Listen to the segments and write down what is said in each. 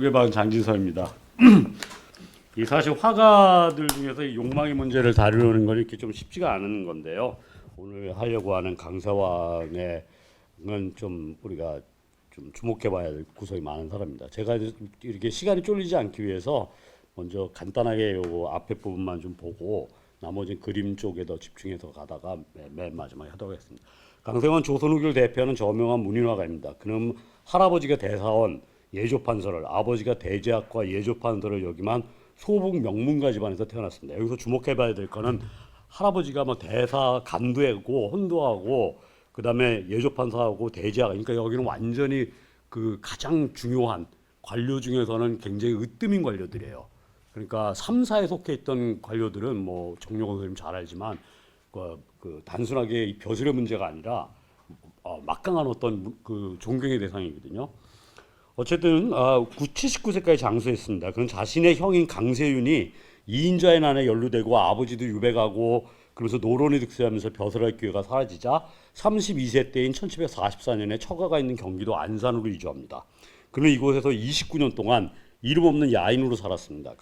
소개반 장진서입니다. 이 사실 화가들 중에서 이 욕망의 문제를 다루는 건 이렇게 좀 쉽지가 않은 건데요. 오늘 하려고 하는 강사왕은 좀 우리가 좀 주목해봐야 될 구석이 많은 사람입니다. 제가 이렇게 시간이 쫄리지 않기 위해서 먼저 간단하게 요 앞에 부분만 좀 보고 나머지 그림 쪽에 더 집중해서 가다가 맨 마지막에 하도록 하겠습니다. 강세원 조선우교를 대표하는 저명한 문인화가입니다. 그는 할아버지가 대사원 예조판서를, 아버지가 대제학과 예조판서를 역임한 소북 명문가 집안에서 태어났습니다. 여기서 주목해봐야 될 거는 할아버지가 뭐 대사 간두하고 혼도하고 그다음에 예조판사하고 대제학, 그러니까 여기는 완전히 그 가장 중요한 관료 중에서는 굉장히 으뜸인 관료들이에요. 그러니까 3사에 속해 있던 관료들은 뭐 정용원 선생님 잘 알지만 그 단순하게 이 벼슬의 문제가 아니라 막강한 어떤 그 존경의 대상이거든요. 어쨌든 79세까지 장수했습니다. 그는 자신의 형인 강세윤이 이인자의 난에 연루되고 아버지도 유배가고 그러면서 노론이 득세하면서 벼슬할 기회가 사라지자 32세 때인 1744년에 처가가 있는 경기도 안산으로 이주합니다. 그는 이곳에서 29년 동안 이름 없는 야인으로 살았습니다.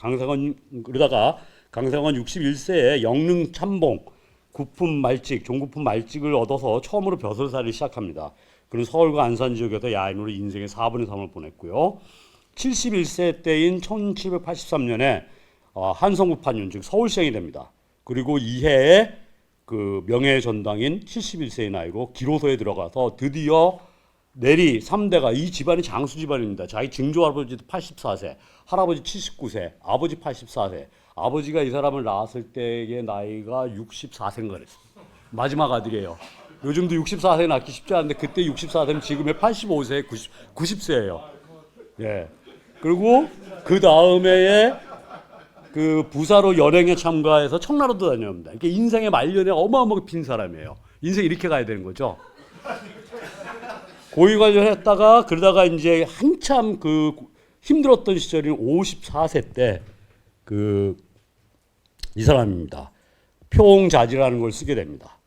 그러다가 강세왕은 61세에 영릉 참봉 종구품 말직을 얻어서 처음으로 벼슬살이를 시작합니다. 그는 서울과 안산 지역에서 야인으로 인생의 4분의 3을 보냈고요. 71세 때인 1783년에 한성부 판윤 즉 서울시장이 됩니다. 그리고 이해에 그 명예의 전당인 71세의 나이로 기로소에 들어가서 드디어 내리 3대가 이 집안이 장수 집안입니다. 자기 증조 할아버지도 84세, 할아버지 79세, 아버지 84세. 아버지가 이 사람을 낳았을 때의 나이가 64세인가 그랬어요. 마지막 아들이에요. 요즘도 64세 낳기 쉽지 않은데 그때 64세면 지금의 85세, 90세예요. 예. 그리고 그 다음에 그 부사로 연행에 참가해서 청나라도 다녀옵니다. 이렇게 인생의 말년에 어마어마하게 핀 사람이에요. 인생 이렇게 가야 되는 거죠. 고위 관련했다가 그러다가 이제 한참 그 힘들었던 시절인 54세 때 그 이 사람입니다. 표홍자지라는 걸 쓰게 됩니다.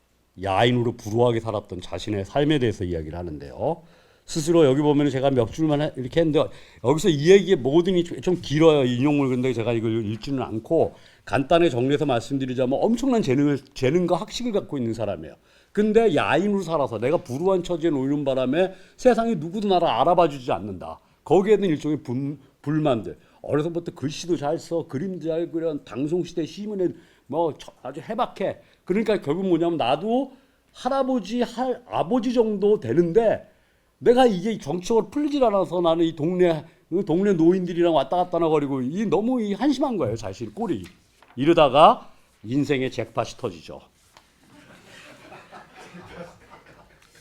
야인으로 불우하게 살았던 자신의 삶에 대해서 이야기를 하는데요. 스스로 여기 보면 제가 몇 줄만 이렇게 했는데 여기서 이 얘기의 모든이 좀 길어요. 인용물. 근데 제가 이걸 읽지는 않고 간단히 정리해서 말씀드리자면 엄청난 재능과 학식을 갖고 있는 사람이에요. 근데 야인으로 살아서 내가 불우한 처지에 놓이는 바람에 세상에 누구도 나를 알아봐 주지 않는다. 거기에 대한 일종의 불만들. 어려서부터 글씨도 잘 써, 그림도 잘 그려, 당송시대 시문에 뭐 아주 해박해. 그러니까 결국 뭐냐면 나도 아버지 정도 되는데 내가 이게 정치적으로 풀리질 않아서 나는 이 동네 노인들이랑 왔다 갔다 나거리고 너무 한심한 거예요. 자신 꼴이. 이러다가 인생의 잭팟이 터지죠.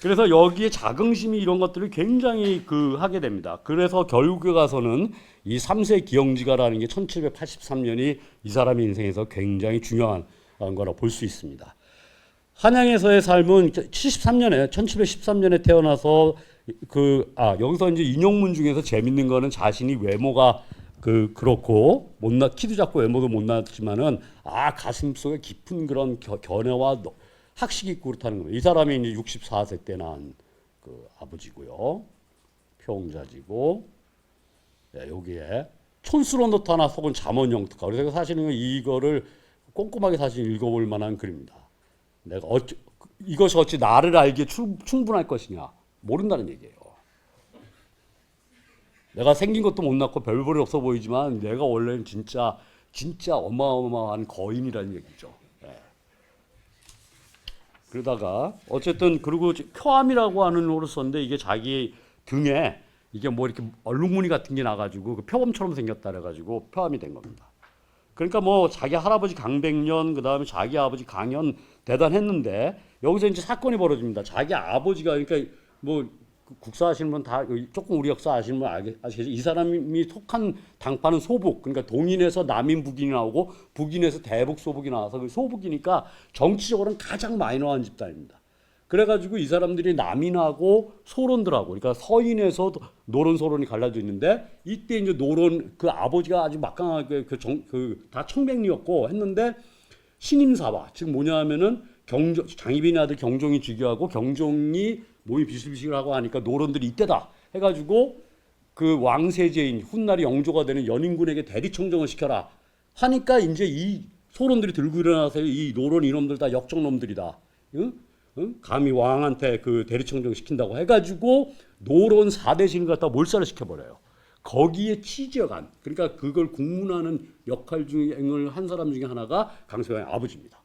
그래서 여기에 자긍심이 이런 것들을 굉장히 하게 됩니다. 그래서 결국에 가서는 이 3세 기영지가라는 게 1783년이 이 사람의 인생에서 굉장히 중요한 거라고 볼 수 있습니다. 한양에서의 삶은 1713년에 태어나서 여기서 이제 인용문 중에서 재밌는 거는 자신이 외모가 그렇고 키도 작고 외모도 못났지만은 가슴 속에 깊은 그런 견해와 학식이 있고 그렇다는 겁니다. 이 사람이 이제 64세 때 낳은 그 아버지고요. 표홍자지고 여기에 촌스러운 듯 하나 속은 잠언영특가. 그래서 사실은 이거를 꼼꼼하게 사실 읽어볼 만한 글입니다. 내가 이것이 어찌 나를 알기에 충분할 것이냐 모른다는 얘기예요. 내가 생긴 것도 못났고 별볼이 없어 보이지만 내가 원래는 진짜 어마어마한 거인이라는 얘기죠. 그러다가 어쨌든 그리고 표암이라고 하는 호를 썼는데 이게 자기 등에 이게 뭐 이렇게 얼룩무늬 같은 게 나가지고 그 표범처럼 생겼다 그래가지고 표암이 된 겁니다. 그러니까 뭐 자기 할아버지 강백년 그다음에 자기 아버지 강연 대단했는데 여기서 이제 사건이 벌어집니다. 자기 아버지가 그러니까 뭐 국사 아시는 분 다 조금 우리 역사 아시는 분 아시겠죠? 이 사람이 속한 당파는 소북, 그러니까 동인에서 남인 북인이 나오고 북인에서 대북 소북이 나와서 그 소북이니까 정치적으로는 가장 마이너한 집단입니다. 그래가지고 이 사람들이 남인하고 소론들하고 그러니까 서인에서 노론 소론이 갈라져 있는데 이때 이제 노론 그 아버지가 아주 막강하게 다 청백리였고 했는데 신임사화 즉 뭐냐면은 장희빈의 아들 경종이 즉위하고 경종이 몸이 비실비실하고 하니까 노론들이 이때다 해가지고 그 왕세제인 훗날이 영조가 되는 연인군에게 대리청정을 시켜라 하니까 이제 이 소론들이 들고 일어나서 이 노론 이놈들 다 역적놈들이다. 응? 응? 감히 왕한테 그 대리청정 시킨다고 해가지고 노론 4대신을 갖다 몰살을 시켜버려요. 거기에 취재관, 그러니까 그걸 국문하는 역할 중을 한 사람 중에 하나가 강서양의 아버지입니다.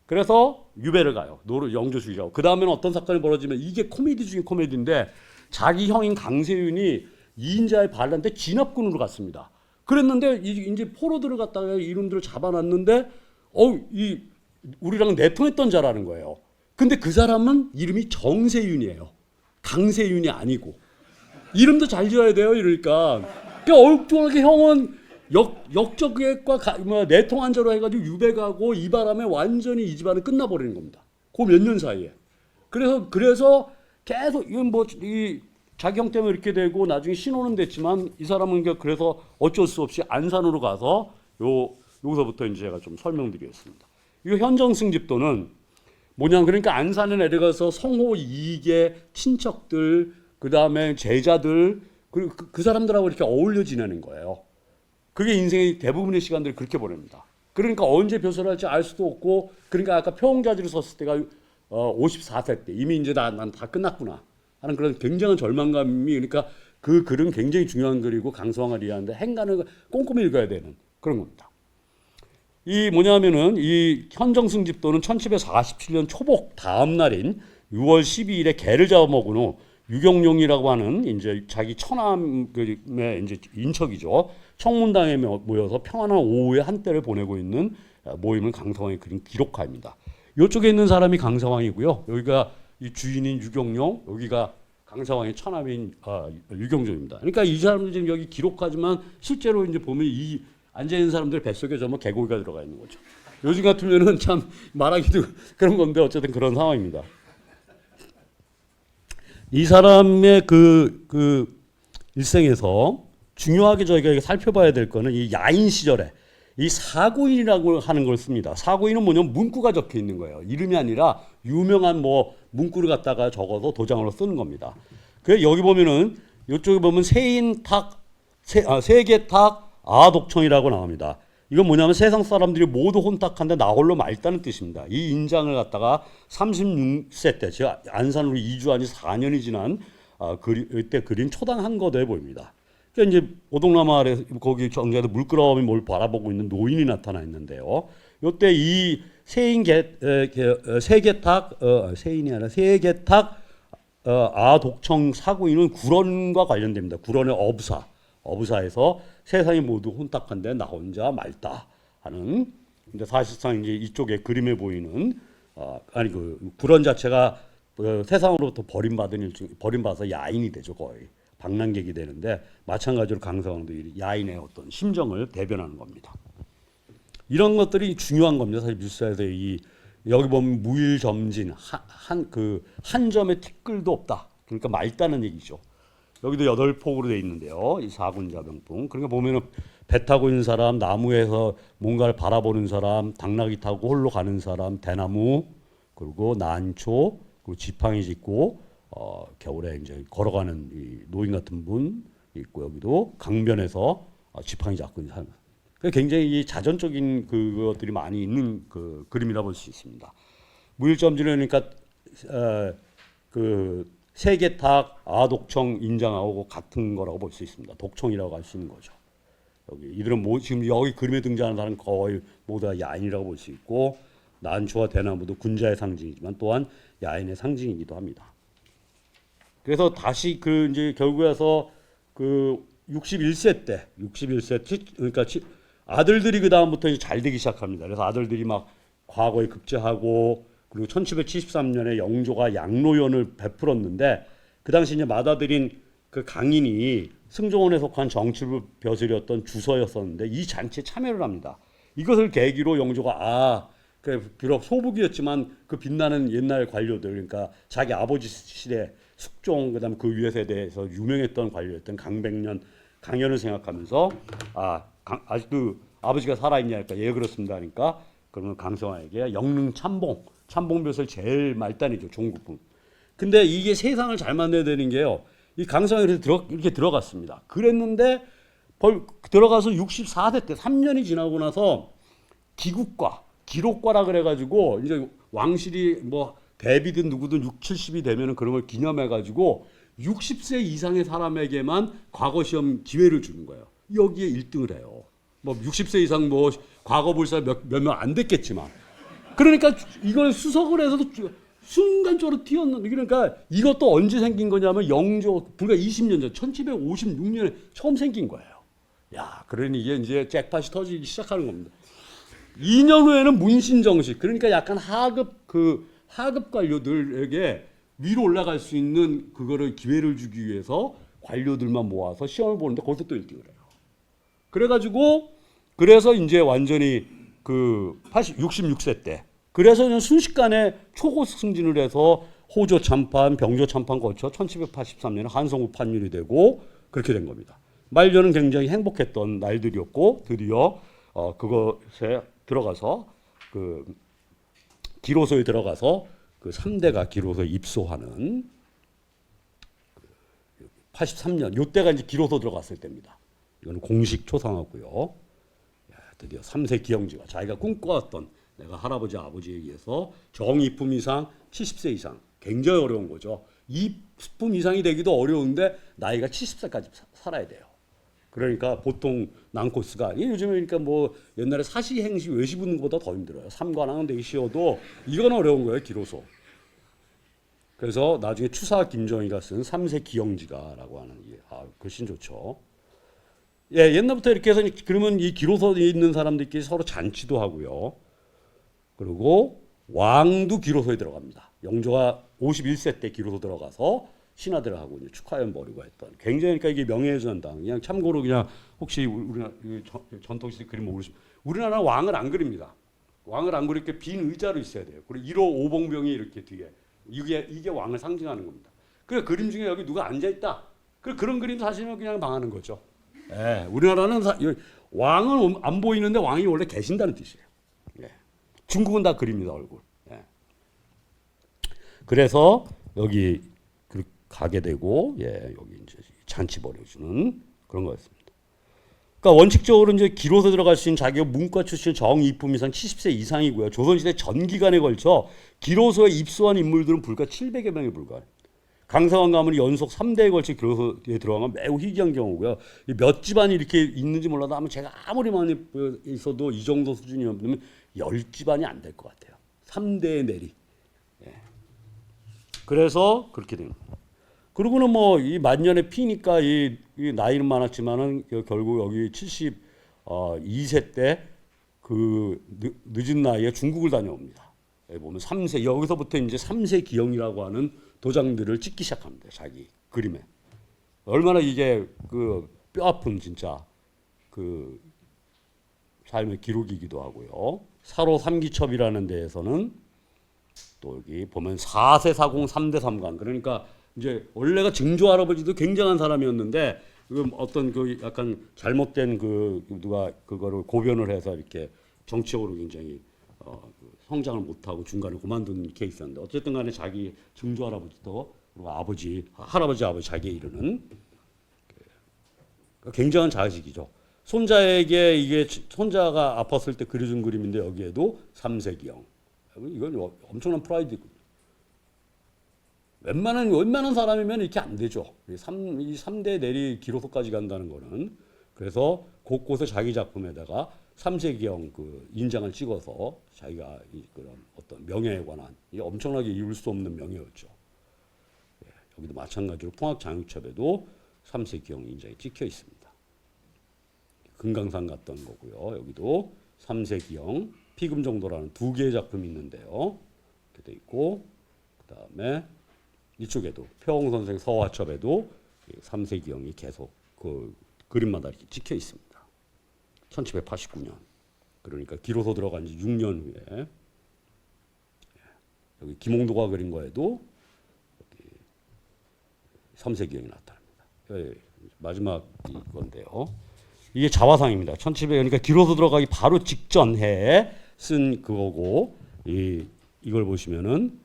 그래서 유배를 가요. 영조주의라고. 그 다음에는 어떤 사건이 벌어지면 이게 코미디 중에 코미디인데 자기 형인 강세윤이 이인자의 반란 때 진압군으로 갔습니다. 그랬는데 이제 포로들을 갖다가 이놈들을 잡아놨는데 우리랑 내통했던 자라는 거예요. 근데 그 사람은 이름이 정세윤이에요. 강세윤이 아니고. 이름도 잘 지어야 돼요. 이러니까 엉뚱하게 형은 역적객과 내통한 자로 해가지고 유배 가고 이 바람에 완전히 이 집안은 끝나버리는 겁니다. 그 몇 년 사이에. 그래서 계속 이건 이 자기 형 때문에 이렇게 되고 나중에 신혼은 됐지만 이 사람은 그래서 어쩔 수 없이 안산으로 가서 여기서부터 이제 제가 좀 설명드리겠습니다. 이 현정승집도는 뭐냐 그러니까 안산에 내려가서 성호 이익의 친척들 그 다음에 제자들 그 사람들하고 이렇게 어울려 지내는 거예요. 그게 인생의 대부분의 시간들을 그렇게 보냅니다. 그러니까 언제 벼슬을 할지 알 수도 없고 그러니까 아까 평자지로 섰을 때가 54세 때 이미 이제 난 다 끝났구나 하는 그런 굉장한 절망감이 그러니까 그 글은 굉장히 중요한 글이고 강서왕을 이해하는데 행간을 꼼꼼히 읽어야 되는 그런 겁니다. 이 뭐냐면은 이 현정승집도는 1747년 초복 다음 날인 6월 12일에 개를 잡아먹은 후 유경룡이라고 하는 이제 자기 처남의 이제 인척이죠. 청문당에 모여서 평안한 오후에 한때를 보내고 있는 모임을 강서왕이 그린 기록화입니다. 이쪽에 있는 사람이 강서왕이고요. 여기가 이 주인인 유경룡, 여기가 강서왕의 처남인 유경종입니다. 그러니까 이 사람들 지금 여기 기록하지만 실제로 이제 보면 이 앉아 있는 사람들 뱃속에 전부 개고기가 들어가 있는 거죠. 요즘 같으면은 참 말하기도 그런 건데 어쨌든 그런 상황입니다. 이 사람의 그 일생에서 중요하게 저희가 살펴봐야 될 거는 이 야인 시절에 이 사고인이라고 하는 걸 씁니다. 사고인은 뭐냐면 문구가 적혀 있는 거예요. 이름이 아니라 유명한 문구를 갖다가 적어서 도장으로 쓰는 겁니다. 그 여기 보면은 이쪽에 보면 세계탁 아독청이라고 나옵니다. 이건 뭐냐면 세상 사람들이 모두 혼탁한데 나 홀로 맑다는 뜻입니다. 이 인장을 갖다가 36세 때 제가 안산으로 이주한 지 4년이 지난 그때 그린 초당 한거대에 보입니다. 그러니까 이제 오동나무 아래 거기 정자에도 물끄러미 뭘 바라보고 있는 노인이 나타나 있는데요. 이때 이 세계탁 아독청 사고인은 구런과 관련됩니다. 구런의 어부사에서 세상이 모두 혼탁한데 나 혼자 맑다 하는. 근데 사실상 이제 이쪽에 그림에 보이는 그 구런 자체가 세상으로부터 버림받아서 야인이 되죠. 거의 방랑객이 되는데 마찬가지로 강서왕도 야인의 어떤 심정을 대변하는 겁니다. 이런 것들이 중요한 겁니다. 사실 밀사에서 여기 보면 무일점진 한 점의 티끌도 없다. 그러니까 맑다는 얘기죠. 여기도 8폭으로 돼 있는데요. 이 사군자병풍. 그러니까 보면은 배 타고 있는 사람, 나무에서 뭔가를 바라보는 사람, 당나귀 타고 홀로 가는 사람, 대나무, 그리고 난초, 그리고 지팡이 짚고 겨울에 이제 걸어가는 이 노인 같은 분 있고 여기도 강변에서 지팡이 잡고 있는 사람. 굉장히 이 자전적인 그것들이 많이 있는 그 그림이라 볼 수 있습니다. 무일점진은 그러니까 세계탁 아독청 인장하고 같은 거라고 볼 수 있습니다. 독청이라고 할 수 있는 거죠. 이들은 지금 여기 그림에 등장하는 사람은 거의 모두 다 야인이라고 볼 수 있고 난초와 대나무도 군자의 상징이지만 또한 야인의 상징이기도 합니다. 그래서 다시 이제 결국에서 61세 때 그러니까 아들들이 그 다음부터 이제 잘 되기 시작합니다. 그래서 아들들이 막 과거에 급제하고 그리고 1773년에 영조가 양로연을 베풀었는데 그 당시 이제 맏아들인 그 강인이 승종원에 속한 정치부 벼슬이었던 주서였었는데 이 잔치에 참여를 합니다. 이것을 계기로 영조가 비록 소북이었지만 그 빛나는 옛날 관료들 그러니까 자기 아버지 시대 숙종 그다음 그 위에 세대에서 유명했던 관료였던 강연을 생각하면서 아직도 아버지가 살아있냐 할까 예 그렇습니다 하니까 그러면 강성화에게 영릉 참봉 벼슬 제일 말단이죠 종국분. 근데 이게 세상을 잘 만나야 되는 게요. 이 강성에 이렇게 들어갔습니다. 그랬는데 들어가서 64세 때 3년이 지나고 나서 기국과 기록과라 그래가지고 이제 왕실이 뭐 대비든 누구든 6, 70이 되면은 그런 걸 기념해가지고 60세 이상의 사람에게만 과거 시험 기회를 주는 거예요. 여기에 1등을 해요. 뭐 60세 이상 뭐 과거 볼 사람 몇 명 안 됐겠지만, 그러니까 이걸 수석을 해서도 순간적으로 튀었는데, 그러니까 이것도 언제 생긴 거냐면 영조 불과 20년 전 1756년에 처음 생긴 거예요. 야, 그러니 이게 이제 잭팟이 터지기 시작하는 겁니다. 2년 후에는 문신정식, 그러니까 약간 하급 관료들에게 위로 올라갈 수 있는 그거를 기회를 주기 위해서 관료들만 모아서 시험을 보는데 거기서 또 1등을 해요. 그래서 이제 완전히 66세 때, 그래서 그냥 순식간에 초고 승진을 해서 호조 참판, 병조 참판 거쳐 1783년에 한성우 판율이 되고 그렇게 된 겁니다. 말년은 굉장히 행복했던 날들이었고, 드디어 그것에 들어가서 기로소에 들어가서 3대가 기로소에 입소하는 83년, 이때가 이제 기로소 들어갔을 때입니다. 이거는 공식 초상하고요. 드디어 3세 기영지가 자기가 꿈꿔왔던, 내가 할아버지 아버지에 의해서 정이품 이상 70세 이상, 굉장히 어려운 거죠. 이품 이상이 되기도 어려운데 나이가 70세까지 살아야 돼요. 그러니까 보통 난코스가, 요즘에 그러니까 뭐 옛날에 사시행시 외시 붙는 것보다 더 힘들어요. 삼관왕은 되게 쉬워도 이건 어려운 거예요, 기로소. 그래서 나중에 추사 김정희가 쓴 3세 기영지가라고 하는 게, 글씨는 좋죠. 예, 옛날부터 이렇게 해서 그러면 이 기로소에 있는 사람들끼리 서로 잔치도 하고요. 그리고 왕도 기로소에 들어갑니다. 영조가 51세 때 기로소 들어가서 신하들을 하고 이제 축하연 벌이고 했던, 굉장히, 그러니까 이게 명예훼손당. 그냥 참고로, 그냥 혹시 우리나라 전통시대 그림 모르시면, 우리나라 왕을 안 그립니다. 왕을 안 그릴 게 빈 의자로 있어야 돼요. 그리고 1호 오봉병이 이렇게 뒤에, 이게 왕을 상징하는 겁니다. 그 그림 중에 여기 누가 앉아 있다. 그런 그림 사시면 그냥 망하는 거죠. 예, 우리나라는 왕은 안 보이는데 왕이 원래 계신다는 뜻이에요. 예. 중국은 다 그립니다, 얼굴. 예. 그래서 여기 가게 되고, 예, 여기 이제 잔치 벌여주는 그런 거였습니다. 그러니까 원칙적으로 이제 기로소 들어갈 수 있는 자기가 문과 출신 정이품 이상 70세 이상이고요. 조선시대 전 기간에 걸쳐 기로소에 입소한 인물들은 불과 700여 명에 불과해요. 강사왕 가문이 연속 3대에 걸쳐 기로소에 들어간 건 매우 희귀한 경우고요. 몇 집안이 이렇게 있는지 몰라도 아마 제가 아무리 많이 있어도 이 정도 수준이면 10집안이 안 될 것 같아요. 3대의 내리. 예. 그래서 그렇게 된 겁니다. 그리고는 뭐 이 만년의 피니까 이 나이는 많았지만은 결국 여기 72세 때 늦은 나이에 중국을 다녀옵니다. 여기 보면 3세, 여기서부터 이제 3세 기영이라고 하는 도장들을 찍기 시작합니다. 자기 그림에. 얼마나 이게 뼈 아픈 진짜 삶의 기록이기도 하고요. 사로 삼기첩이라는 데에서는 또 여기 보면 4세 사공 3대 삼관, 그러니까 이제 원래가 증조 할아버지도 굉장한 사람이었는데 어떤 약간 잘못된 누가 그거를 고변을 해서 이렇게 정치적으로 굉장히 성장을 못하고 중간에 그만둔 케이스였는데, 어쨌든 간에 자기 증조 할아버지도 그리고 할아버지 자기에 이르는 굉장한 자식이죠. 손자에게 이게 손자가 아팠을 때 그려준 그림인데 여기에도 3세 기영. 이건 엄청난 프라이드거든요. 웬만한 사람이면 이렇게 안 되죠. 이 3대 내리 기로소까지 간다는 거는. 그래서 곳곳에 자기 작품에다가 3세 기영 인장을 찍어서 자기가 그런 어떤 명예에 관한, 이게 엄청나게 이룰 수 없는 명예였죠. 예, 여기도 마찬가지로 풍학장육첩에도 3세 기영 인장이 찍혀 있습니다. 금강산 갔던 거고요. 여기도 3세 기영 피금정도라는 2개의 작품이 있는데요. 이렇게 돼 있고, 그 다음에 이쪽에도 표홍 선생 서화첩에도 3세 기영이 계속 그림마다 이렇게 찍혀 있습니다. 1789년. 그러니까 기로소 들어간 지 6년 후에 여기 김홍도가 그린 거에도 여기 3세 기영이 나타납니다. 예, 마지막 이건데요. 이게 자화상입니다. 1700, 그러니까 기로소 들어가기 바로 직전 해에 쓴 그거고, 이걸 보시면은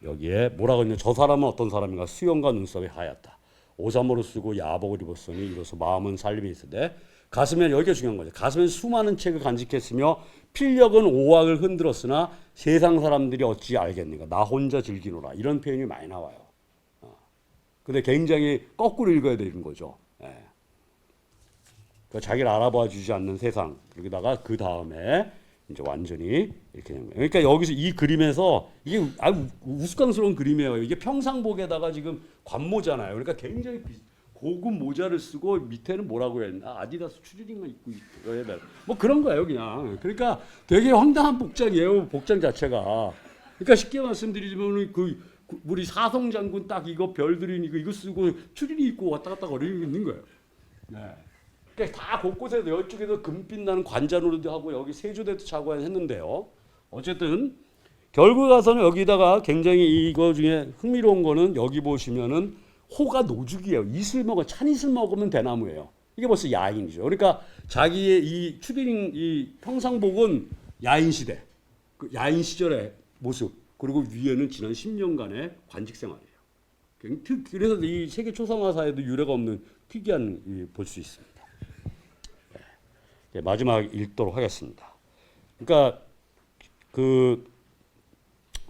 여기에 뭐라고 했냐? 저 사람은 어떤 사람인가? 수염과 눈썹이 하얗다. 오삼모를 쓰고 야복을 입었으니 이로써 마음은 살림이 있으되 가슴에 여기가 중요한 거죠. 가슴에 수많은 책을 간직했으며 필력은 오악을 흔들었으나 세상 사람들이 어찌 알겠는가? 나 혼자 즐기노라. 이런 표현이 많이 나와요. 근데 굉장히 거꾸로 읽어야 되는 거죠. 예. 그러니까 자기를 알아봐 주지 않는 세상. 여기다가 그 다음에 이제 완전히 이렇게 되는 거예요. 그러니까 여기서 이 그림에서 이게 아주 우스꽝스러운 그림이에요. 이게 평상복에다가 지금 관모잖아요. 그러니까 굉장히 고급 모자를 쓰고 밑에는 뭐라고 해야 되나? 아디다스 추리닝만 입고 있어야 돼. 뭐 그런 거예요, 그냥. 그러니까 되게 황당한 복장이에요, 복장 자체가. 그러니까 쉽게 말씀드리자면 우리 사성 장군 딱 이거 별들이 이거 쓰고 추리닝 입고 왔다 갔다 거리고 있는 거예요. 네. 그러니까 다 곳곳에서 이쪽에서 금빛 나는 관자놀이도 하고 여기 세조대도 차고 했는데요. 어쨌든 결국 가서는 여기다가 굉장히 이거 중에 흥미로운 거는 여기 보시면은 호가 노죽이에요. 이슬 먹어 찬이슬 먹으면 대나무예요. 이게 벌써 야인이죠. 그러니까 자기의 이 추리닝 이 평상복은 야인 시대, 그 야인 시절의 모습 그리고 위에는 지난 10년간의 관직 생활이에요. 그래서 이 세계 초상화사에도 유례가 없는 특이한 볼 수 있습니다. 네, 마지막 읽도록 하겠습니다. 그러니까 그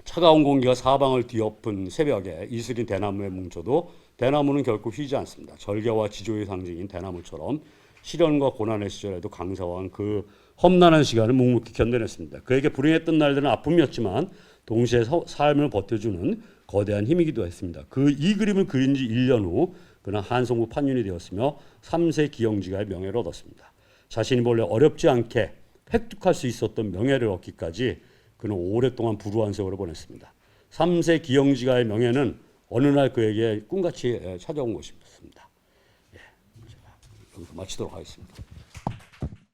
차가운 공기가 사방을 뒤엎은 새벽에 이슬인 대나무에 뭉쳐도 대나무는 결코 휘지 않습니다. 절개와 지조의 상징인 대나무처럼 시련과 고난의 시절에도 강사왕은 그 험난한 시간을 묵묵히 견뎌냈습니다. 그에게 불행했던 날들은 아픔이었지만 동시에 삶을 버텨주는 거대한 힘이기도 했습니다. 이 그림을 그린 지 1년 후 그는 한성부 판윤이 되었으며 3세 기영지가의 명예를 얻었습니다. 자신이 본래 어렵지 않게 획득할 수 있었던 명예를 얻기까지 그는 오랫동안 불우한 세월을 보냈습니다. 3세 기영지가의 명예는 어느 날 그에게 꿈같이 찾아온 것입니다. 예, 제가 여기서 마치도록 하겠습니다.